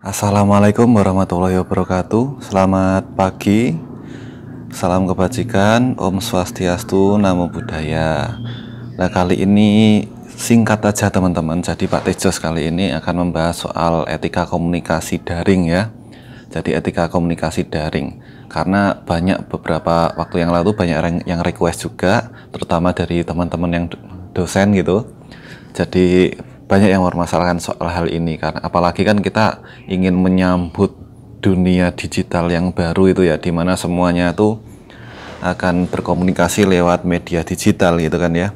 Assalamualaikum warahmatullahi wabarakatuh. Selamat pagi, salam kebajikan, Om Swastiastu, Namo Buddhaya. Nah, kali ini singkat aja teman-teman. Jadi Pak Tejos kali ini akan membahas soal etika komunikasi daring ya. Jadi etika komunikasi daring. Karena beberapa waktu yang lalu banyak yang request juga, terutama dari teman-teman yang dosen gitu. Jadi banyak yang mempermasalahkan soal hal ini, karena apalagi kan kita ingin menyambut dunia digital yang baru itu ya, dimana semuanya tuh akan berkomunikasi lewat media digital gitu kan ya.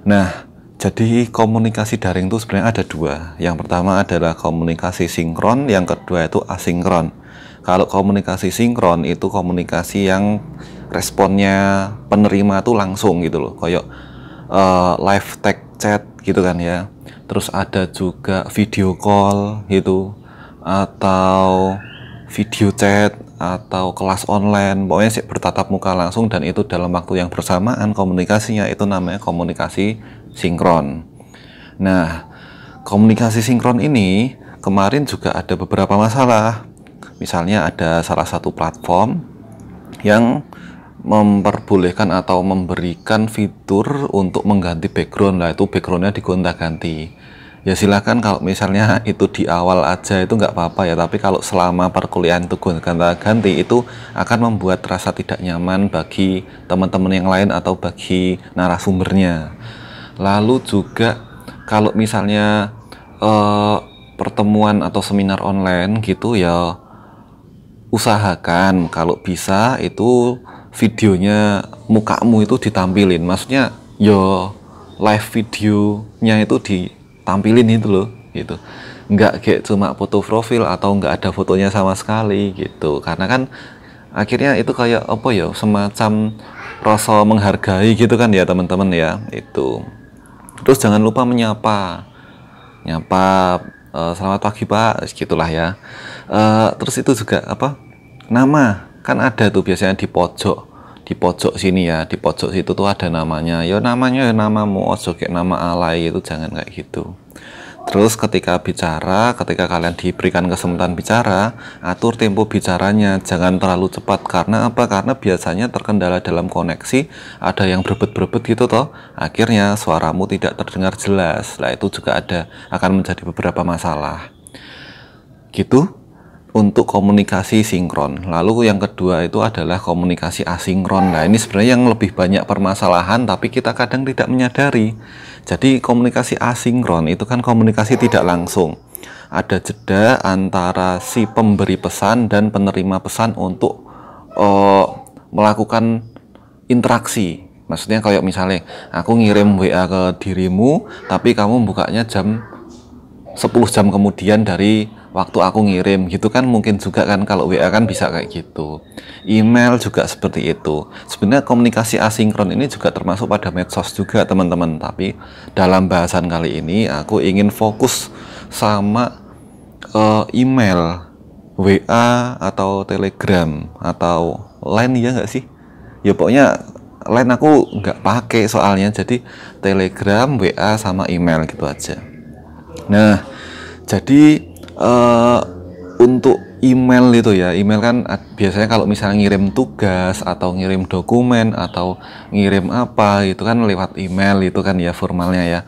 Nah, jadi komunikasi daring itu sebenarnya ada dua. Yang pertama adalah komunikasi sinkron, yang kedua itu asinkron. Kalau komunikasi sinkron itu komunikasi yang responnya penerima tuh langsung gitu loh, kayak live text chat gitu kan ya. Terus ada juga video call gitu, atau video chat, atau kelas online, pokoknya sih bertatap muka langsung, dan itu dalam waktu yang bersamaan komunikasinya, itu namanya komunikasi sinkron. Nah, komunikasi sinkron ini kemarin juga ada beberapa masalah. Misalnya ada salah satu platform yang memperbolehkan atau memberikan fitur untuk mengganti background. Lah itu backgroundnya digonta-ganti. Ya silakan kalau misalnya itu di awal aja itu nggak apa-apa ya, tapi kalau selama perkuliahan itu gonta-ganti itu akan membuat rasa tidak nyaman bagi teman-teman yang lain atau bagi narasumbernya. Lalu juga kalau misalnya pertemuan atau seminar online gitu ya, usahakan kalau bisa itu videonya mukamu itu ditampilin, maksudnya yo live videonya itu ditampilin itu loh gitu, nggak kayak cuma foto profil atau nggak ada fotonya sama sekali gitu, karena kan akhirnya itu kayak apa ya, semacam rasa menghargai gitu kan ya teman-teman ya itu. Terus jangan lupa menyapa, selamat pagi Pak, gitulah ya. Terus itu juga apa, nama kan ada tuh biasanya di pojok sini ya, di pojok situ tuh ada namanya. Ya namanya ya namamu, ojo kayak nama alay, itu jangan kayak gitu. Terus ketika kalian diberikan kesempatan bicara, atur tempo bicaranya, jangan terlalu cepat. Karena apa? Karena biasanya terkendala dalam koneksi, ada yang berebut-berebut gitu toh, akhirnya suaramu tidak terdengar jelas. Nah itu juga akan menjadi beberapa masalah gitu untuk komunikasi sinkron. Lalu yang kedua itu adalah komunikasi asinkron. Nah ini sebenarnya yang lebih banyak permasalahan, tapi kita kadang tidak menyadari. Jadi komunikasi asinkron itu kan komunikasi tidak langsung. Ada jeda antara si pemberi pesan dan penerima pesan untuk melakukan interaksi. Maksudnya kayak misalnya aku ngirim WA ke dirimu, tapi kamu bukanya jam 10 jam kemudian dari waktu aku ngirim gitu kan, mungkin juga kan kalau WA kan bisa kayak gitu. Email juga seperti itu. Sebenarnya komunikasi asinkron ini juga termasuk pada medsos juga teman-teman, tapi dalam bahasan kali ini aku ingin fokus sama email, WA atau Telegram atau Line, ya nggak sih? Ya pokoknya Line aku nggak pakai soalnya, jadi Telegram, WA sama email gitu aja. Nah, jadi untuk email itu ya, email kan biasanya kalau misalnya ngirim tugas atau ngirim dokumen atau ngirim apa itu kan lewat email itu kan ya, formalnya ya.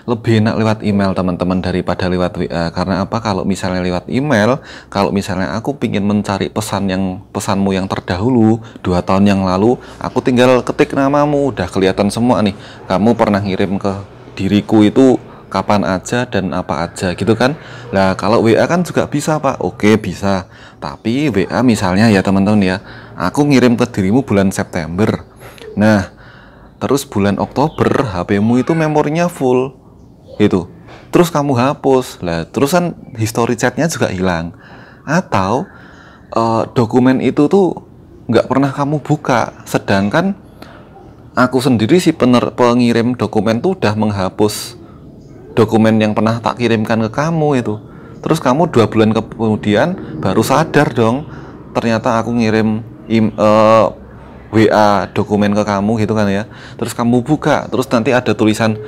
Lebih enak lewat email teman-teman daripada lewat WA. Karena apa? Kalau misalnya lewat email, kalau misalnya aku pingin mencari pesanmu yang terdahulu 2 tahun yang lalu, aku tinggal ketik namamu, udah kelihatan semua nih. Kamu pernah ngirim ke diriku itu kapan aja dan apa aja gitu kan. Nah kalau WA kan juga bisa Pak, oke bisa, tapi WA misalnya ya teman-teman ya, aku ngirim ke dirimu bulan September, nah terus bulan Oktober HP-mu itu memorinya full itu, terus kamu hapus, lah terus kan history chatnya juga hilang, atau dokumen itu tuh nggak pernah kamu buka, sedangkan aku sendiri si pengirim dokumen tuh udah menghapus dokumen yang pernah tak kirimkan ke kamu itu. Terus kamu 2 bulan kemudian baru sadar dong, ternyata aku ngirim WA dokumen ke kamu gitu kan ya. Terus kamu buka, terus nanti ada tulisan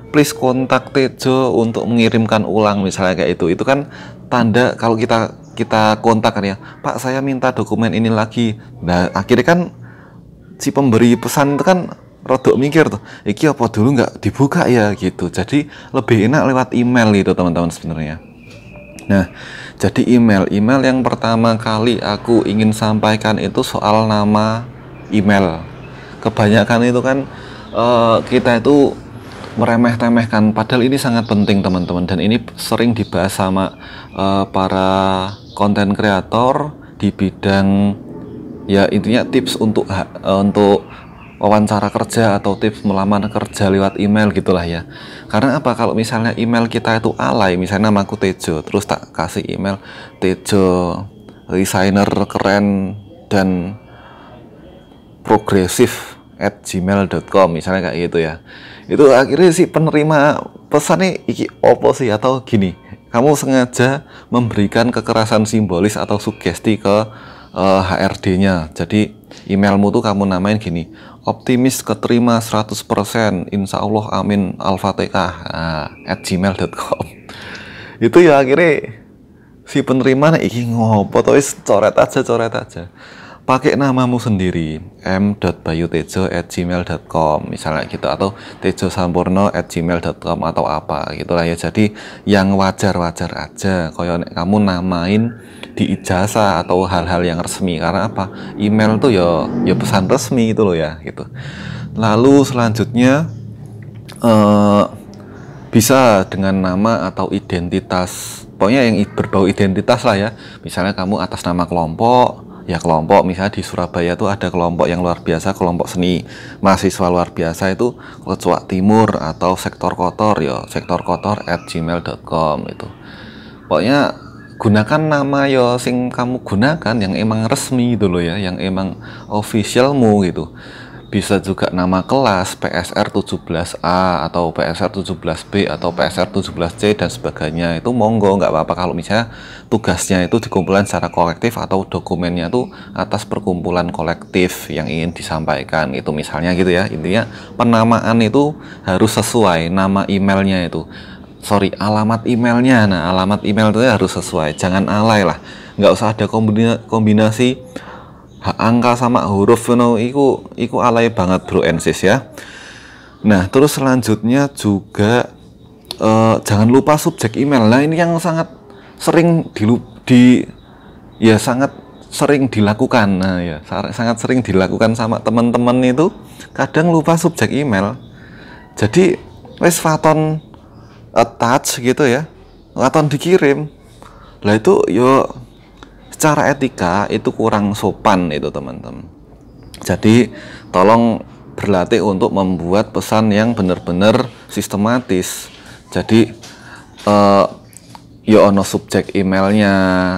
please kontak Tejo untuk mengirimkan ulang misalnya kayak itu. Itu kan tanda kalau kita kita kontak kan ya, Pak saya minta dokumen ini lagi. Nah akhirnya kan si pemberi pesan itu kan rodok mikir tuh, iki apa dulu nggak dibuka ya gitu. Jadi lebih enak lewat email gitu teman-teman sebenarnya. Nah, jadi email yang pertama kali aku ingin sampaikan itu soal nama email. Kebanyakan itu kan kita itu meremeh-temehkan, padahal ini sangat penting teman-teman, dan ini sering dibahas sama para konten kreator di bidang ya intinya tips untuk wawancara kerja atau tips melamar kerja lewat email gitulah ya. Karena apa, kalau misalnya email kita itu alay, misalnya nama aku Tejo, terus tak kasih email Tejo desainer keren dan progresif @gmail.com misalnya kayak gitu ya, itu akhirnya si penerima pesannya iki opo sih, atau gini, kamu sengaja memberikan kekerasan simbolis atau sugesti ke HRD-nya. Jadi emailmu tuh kamu namain gini, optimis keterima 100%, insya Allah amin al-fatihah, @gmail.com. Itu ya akhirnya si penerima iki ngopo tuh, coret aja pakai namamu sendiri, m.bayutejo@gmail.com misalnya gitu, atau tejosampurno@gmail.com atau apa gitulah ya. Jadi yang wajar-wajar aja, kayak kamu namain di ijazah atau hal-hal yang resmi. Karena apa, email tuh ya pesan resmi itu loh ya gitu. Lalu selanjutnya bisa dengan nama atau identitas, pokoknya yang berbau identitas lah ya. Misalnya kamu atas nama kelompok, ya kelompok, misalnya di Surabaya tuh ada kelompok yang luar biasa, kelompok seni mahasiswa luar biasa itu Kecuak Timur, atau sektor kotor ya sektor kotor @gmail.com itu. Pokoknya gunakan nama yo sing kamu gunakan yang emang resmi gitu loh ya, yang emang officialmu gitu. Bisa juga nama kelas PSR 17A atau PSR 17B atau PSR 17C dan sebagainya. Itu monggo, nggak apa-apa kalau misalnya tugasnya itu dikumpulkan secara kolektif atau dokumennya itu atas perkumpulan kolektif yang ingin disampaikan. Itu misalnya gitu ya. Intinya penamaan itu harus sesuai, nama emailnya itu. Alamat emailnya. Nah, alamat email itu harus sesuai. Jangan alay lah. Nggak usah ada kombinasi angka sama huruf, iku alay banget bro and sis ya. Nah terus selanjutnya juga jangan lupa subjek email. Nah ini yang sangat sering sangat sering dilakukan. Nah ya sangat sering dilakukan sama teman-teman itu, kadang lupa subjek email. Jadi wes waton attach gitu ya, waton dikirim lah, itu yo secara etika itu kurang sopan itu teman-teman. Jadi tolong berlatih untuk membuat pesan yang benar-benar sistematis. Jadi ya ono subjek emailnya,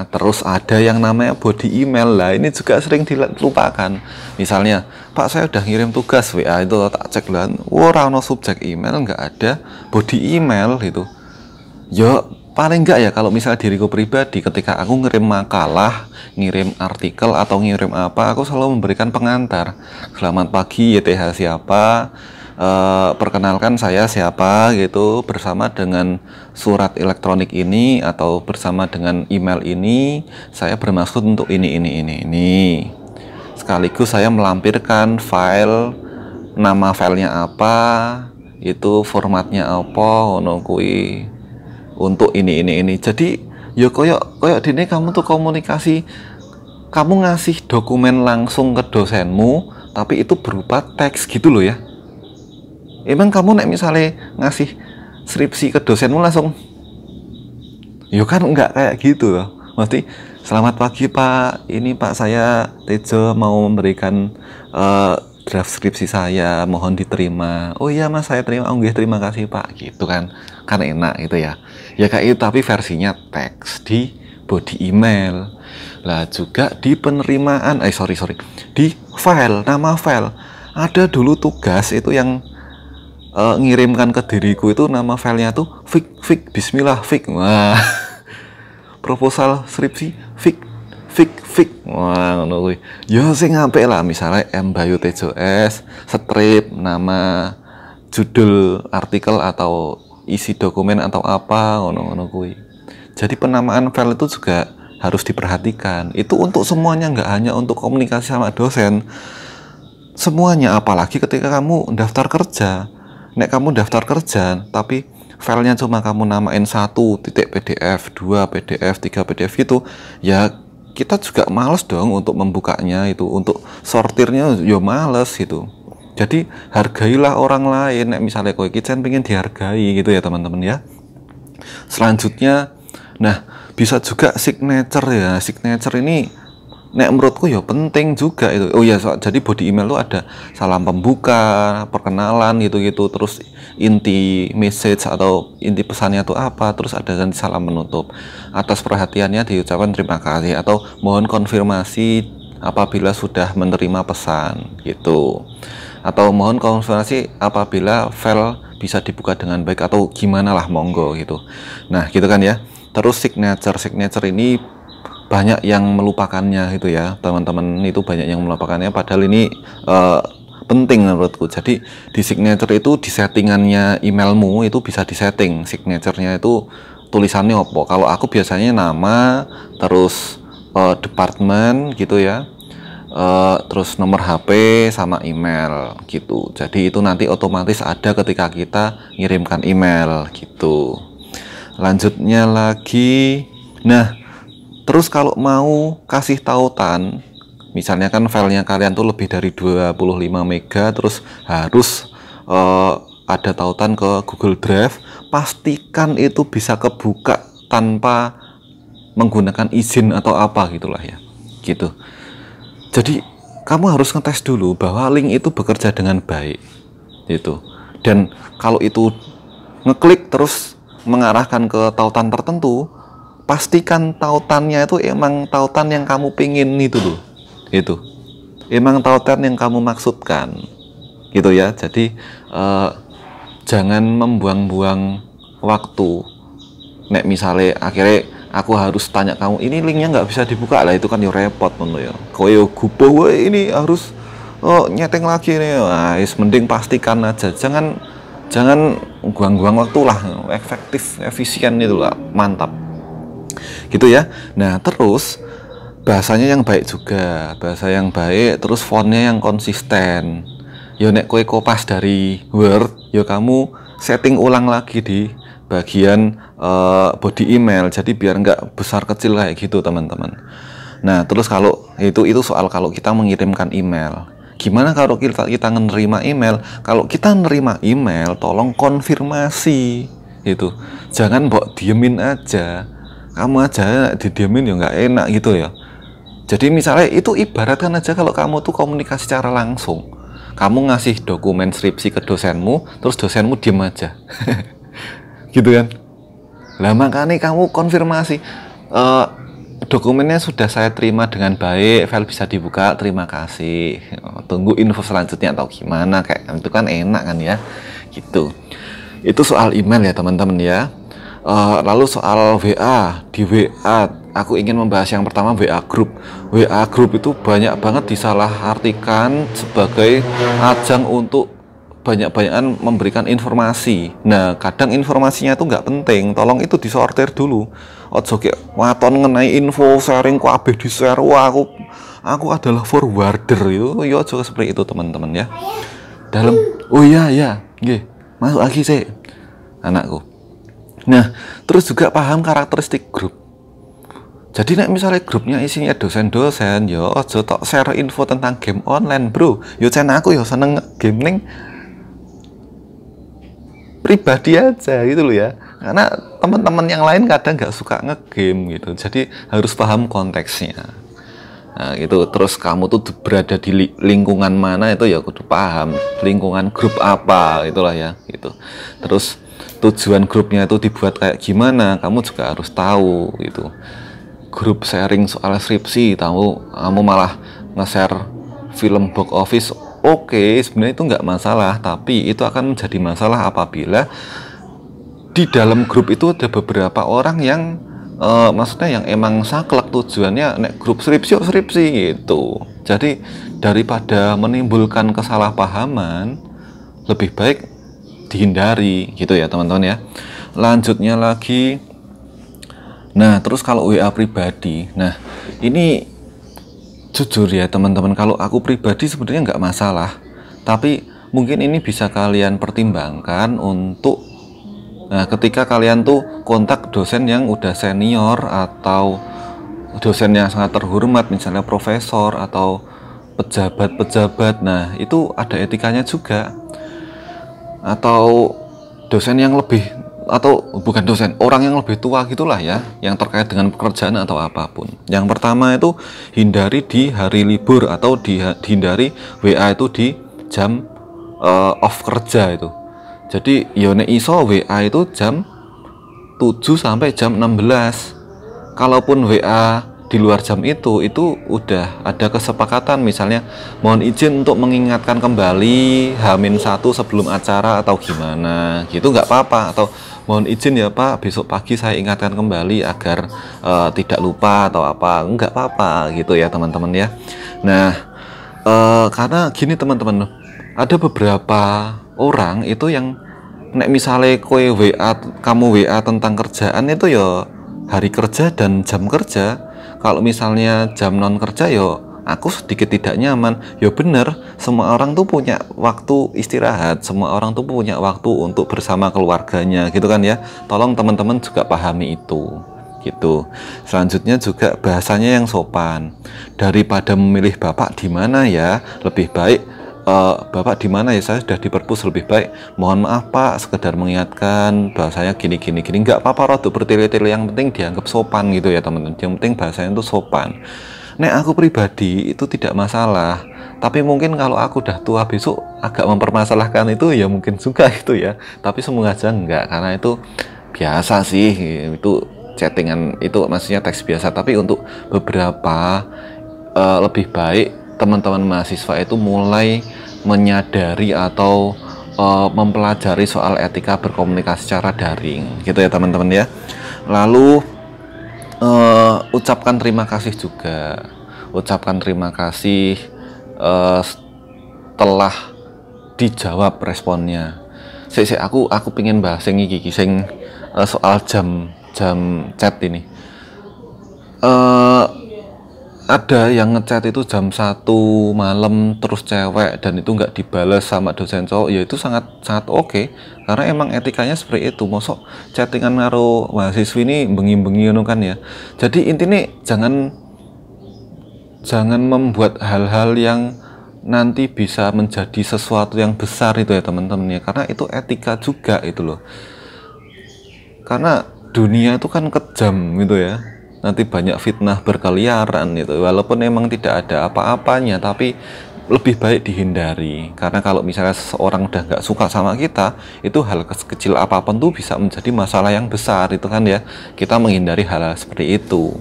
terus ada yang namanya body email lah, ini juga sering dilupakan. Misalnya, Pak saya udah ngirim tugas WA, itu tak cek lah, ora ono subjek email, nggak ada body email itu. Ya paling enggak ya, kalau misalnya diriku pribadi, ketika aku ngirim makalah, ngirim artikel atau ngirim apa, aku selalu memberikan pengantar. Selamat pagi YTH siapa, perkenalkan saya siapa gitu, bersama dengan surat elektronik ini atau bersama dengan email ini, saya bermaksud untuk ini. Sekaligus saya melampirkan file, nama filenya apa, itu formatnya apa, ono kui untuk ini. Jadi ya koyok dini kamu tuh komunikasi, kamu ngasih dokumen langsung ke dosenmu, tapi itu berupa teks gitu loh ya. Emang kamu nek misalnya ngasih skripsi ke dosenmu langsung, ya kan enggak kayak gitu loh. Mesti selamat pagi Pak, ini Pak saya Tejo mau memberikan draft skripsi saya, mohon diterima. Oh iya Mas, saya terima. Oh nggih, terima kasih Pak, gitu kan enak gitu ya. Ya kayak itu, tapi versinya teks di body email. Lah juga di penerimaan, di file, nama file. Ada dulu tugas itu yang ngirimkan ke diriku itu, nama filenya tuh fik bismillah fik. Wah. Proposal skripsi fik. Wah, ngono kuwi. Ya sing apik lah, misalnya M Bayu Tejo S, strip, nama, judul artikel atau isi dokumen atau apa, ngono kuwi. Jadi penamaan file itu juga harus diperhatikan. Itu untuk semuanya, nggak hanya untuk komunikasi sama dosen, semuanya. Apalagi ketika kamu daftar kerja, nek kamu daftar kerja tapi filenya cuma kamu namain 1.pdf, 2 PDF, 3 PDF gitu, ya kita juga males dong untuk membukanya, itu untuk sortirnya ya males gitu. Jadi hargailah orang lain. Nek misalnya kowe kitchen pengen dihargai gitu ya teman-teman ya. Selanjutnya, nah bisa juga signature ya. Signature ini nek menurutku ya penting juga itu. Oh ya, jadi body email itu ada salam pembuka, perkenalan gitu-gitu, terus inti message atau inti pesannya itu apa, terus ada ganti salam menutup. Atas perhatiannya diucapkan terima kasih atau mohon konfirmasi apabila sudah menerima pesan gitu. Atau mohon konfirmasi apabila file bisa dibuka dengan baik atau gimana lah, monggo gitu. Nah gitu kan ya. Terus signature ini banyak yang melupakannya gitu ya teman-teman, itu banyak yang melupakannya, padahal ini penting menurutku. Jadi di signature itu, di settingannya emailmu itu bisa disetting signaturenya itu tulisannya apa. Kalau aku biasanya nama, terus departemen gitu ya, terus nomor HP sama email gitu. Jadi itu nanti otomatis ada ketika kita ngirimkan email gitu. Lanjutnya lagi, nah terus kalau mau kasih tautan, misalnya kan filenya kalian tuh lebih dari 25 mega, terus harus ada tautan ke Google Drive, pastikan itu bisa kebuka tanpa menggunakan izin atau apa gitulah ya gitu. Jadi kamu harus ngetes dulu bahwa link itu bekerja dengan baik gitu. Dan kalau itu ngeklik terus mengarahkan ke tautan tertentu, pastikan tautannya itu emang tautan yang kamu pingin itu loh. Itu emang tautan yang kamu maksudkan gitu ya. Jadi jangan membuang-buang waktu. Nek misalnya akhirnya aku harus tanya kamu, ini linknya nggak bisa dibuka lah, itu kan ya repot menurut ya. Kowe yo gupo, ini harus nyeting lagi nih. Nah, mending pastikan aja, jangan buang-buang waktu lah, efektif, efisien itu lah, mantap gitu ya. Nah terus bahasanya yang baik juga, bahasa yang baik, terus fontnya yang konsisten. Yo nek kowe kopas dari Word, yo kamu setting ulang lagi di bagian body email, jadi biar nggak besar kecil kayak gitu teman-teman. Nah terus kalau itu soal kalau kita mengirimkan email, gimana kalau kita menerima email? Kalau kita menerima email, tolong konfirmasi itu, jangan mbok diemin aja. Kamu aja didiemin ya nggak enak gitu ya. Jadi misalnya itu ibaratkan aja kalau kamu tuh komunikasi secara langsung, kamu ngasih dokumen skripsi ke dosenmu, terus dosenmu diem aja gitu kan. Lah makanya kamu konfirmasi, dokumennya sudah saya terima dengan baik, file bisa dibuka, terima kasih, tunggu info selanjutnya atau gimana, kayak itu kan enak kan ya gitu. Itu soal email ya teman-teman ya. Lalu soal WA, di WA aku ingin membahas yang pertama, WA group. WA group itu banyak banget disalahartikan sebagai ajang untuk banyak-banyakan memberikan informasi. Nah kadang informasinya itu nggak penting, tolong itu disortir dulu. Ojo kayak waton ngenai info sharing ku abeh di share, wah aku adalah forwarder itu, yo ojo seperti itu teman-teman ya. Dalam, oh iya nggih, masuk lagi sih anakku. Nah terus juga paham karakteristik grup. Jadi nek misalnya grupnya isinya dosen-dosen, yo ojo tok share info tentang game online bro. Yo channel aku yo seneng game ning pribadi aja gitu loh ya, karena teman-teman yang lain kadang nggak suka ngegame gitu, jadi harus paham konteksnya. Nah gitu, terus kamu tuh berada di lingkungan mana itu ya kudu paham, lingkungan grup apa itulah ya gitu. Terus tujuan grupnya itu dibuat kayak gimana, kamu juga harus tahu gitu. Grup sharing soal skripsi, kamu malah nge-share film box office. Oke, sebenarnya itu nggak masalah, tapi itu akan menjadi masalah apabila di dalam grup itu ada beberapa orang yang maksudnya yang emang saklek tujuannya nek grup skripsi gitu. Jadi daripada menimbulkan kesalahpahaman, lebih baik dihindari gitu ya teman-teman ya. Lanjutnya lagi Nah, terus kalau WA pribadi, nah ini jujur ya teman-teman, kalau aku pribadi sebenarnya nggak masalah, tapi mungkin ini bisa kalian pertimbangkan untuk, nah ketika kalian tuh kontak dosen yang udah senior atau dosen yang sangat terhormat, misalnya profesor atau pejabat-pejabat, nah itu ada etikanya juga. Atau dosen yang lebih, atau bukan dosen, orang yang lebih tua gitulah ya, yang terkait dengan pekerjaan atau apapun. Yang pertama itu hindari di hari libur atau dihindari WA itu di jam off kerja itu. Jadi nek iso WA itu jam 7 sampai jam 16. Kalaupun WA di luar jam itu udah ada kesepakatan, misalnya mohon izin untuk mengingatkan kembali H-1 sebelum acara atau gimana gitu, nggak apa-apa. Atau mohon izin ya Pak, besok pagi saya ingatkan kembali agar tidak lupa atau apa, nggak apa-apa gitu ya teman-teman ya. Nah karena gini teman-teman, ada beberapa orang itu yang nek misalnya kamu WA tentang kerjaan itu ya hari kerja dan jam kerja. Kalau misalnya jam non kerja yo aku sedikit tidak nyaman. Yo bener, semua orang tuh punya waktu istirahat, semua orang tuh punya waktu untuk bersama keluarganya gitu kan ya. Tolong teman-teman juga pahami itu gitu. Selanjutnya juga bahasanya yang sopan. Daripada memilih bapak di mana ya, lebih baik bapak di mana ya, saya sudah di perpus, lebih baik mohon maaf Pak, sekedar mengingatkan bahasanya gini, nggak apa-apa rodo bertele-tele, yang penting dianggap sopan gitu ya teman-teman, yang penting bahasanya itu sopan. Nek aku pribadi itu tidak masalah, tapi mungkin kalau aku udah tua besok agak mempermasalahkan itu ya mungkin juga itu ya, tapi semoga aja enggak, karena itu biasa sih, itu chattingan itu maksudnya teks biasa. Tapi untuk beberapa lebih baik teman-teman mahasiswa itu mulai menyadari atau mempelajari soal etika berkomunikasi secara daring gitu ya teman-teman ya. Lalu ucapkan terima kasih juga, ucapkan terima kasih setelah dijawab responnya. Aku pengen bahas yang iki sing soal jam chat ini. Ada yang ngechat itu jam 1 malam terus cewek dan itu nggak dibales sama dosen cowok, ya itu sangat oke, karena emang etikanya seperti itu. Mosok chattingan karo mahasiswi ini bengi-bengi kan ya. Jadi intinya jangan membuat hal-hal yang nanti bisa menjadi sesuatu yang besar itu ya teman-teman ya, karena itu etika juga itu loh. Karena dunia itu kan kejam gitu ya, nanti banyak fitnah berkeliaran gitu, walaupun memang tidak ada apa-apanya, tapi lebih baik dihindari. Karena kalau misalnya seseorang udah nggak suka sama kita, itu hal kecil apapun tuh bisa menjadi masalah yang besar itu kan ya. Kita menghindari hal seperti itu.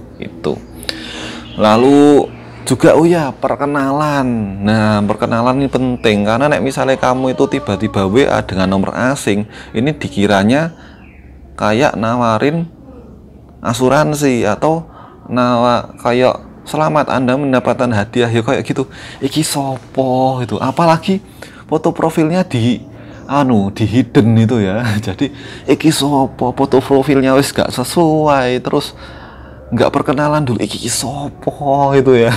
Lalu juga perkenalan. Nah, perkenalan ini penting, karena nek misalnya kamu itu tiba-tiba WA dengan nomor asing, ini dikiranya kayak nawarin asuransi atau kayak selamat Anda mendapatkan hadiah ya kayak gitu. Iki sopo itu, apalagi foto profilnya di hidden itu ya. Jadi iki sopo, foto profilnya wis gak sesuai, terus nggak perkenalan dulu, iki sopo itu ya.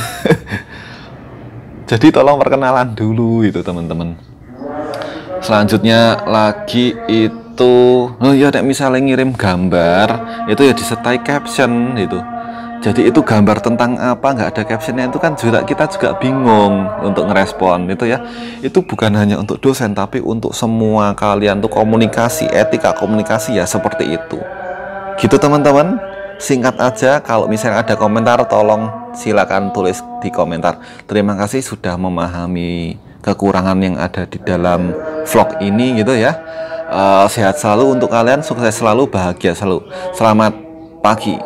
Jadi tolong perkenalan dulu itu teman-teman. Selanjutnya lagi itu nek misalnya ngirim gambar itu ya disertai caption itu. Jadi itu gambar tentang apa, nggak ada captionnya itu kan kita juga bingung untuk ngerespon itu ya. Itu bukan hanya untuk dosen tapi untuk semua kalian tuh komunikasi, etika komunikasi ya seperti itu gitu teman-teman. Singkat aja, kalau misalnya ada komentar tolong silakan tulis di komentar. Terima kasih sudah memahami kekurangan yang ada di dalam vlog ini gitu ya. Sehat selalu untuk kalian, sukses selalu, bahagia selalu. Selamat pagi.